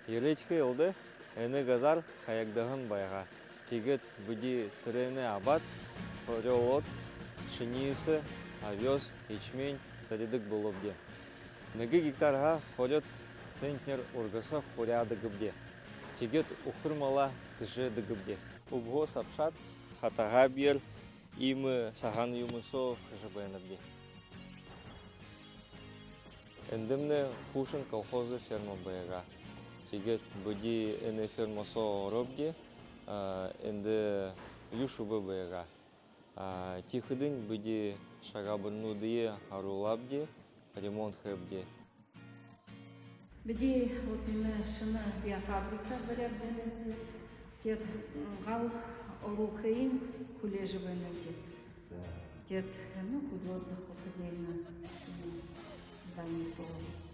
Еречке елді әні газар хаягдығын байға. Тегет бүді түрені абат, хорелот, пшеницы, овес, ячмень, таридык болобде. Неги гектарға хорет центнер ургаса хоряды гыбде. Тегет ухырмала тыжы дыгыбде. Убго сапшат, хатаға бер, имы саған юмысо хыжыбайныбде. Эндімні хушын колхозы ферма байға. Тегет бүді әні фермасо робде, энді юшубы байға. Тихыдын бүді шагабынудые арулабде, ремонт хэбде. Бүді отыны шыны биофабрика зарядденеді, тет ғал орулхейін күлежі бәнеді. Тет худодзы хопыдейна здание солы.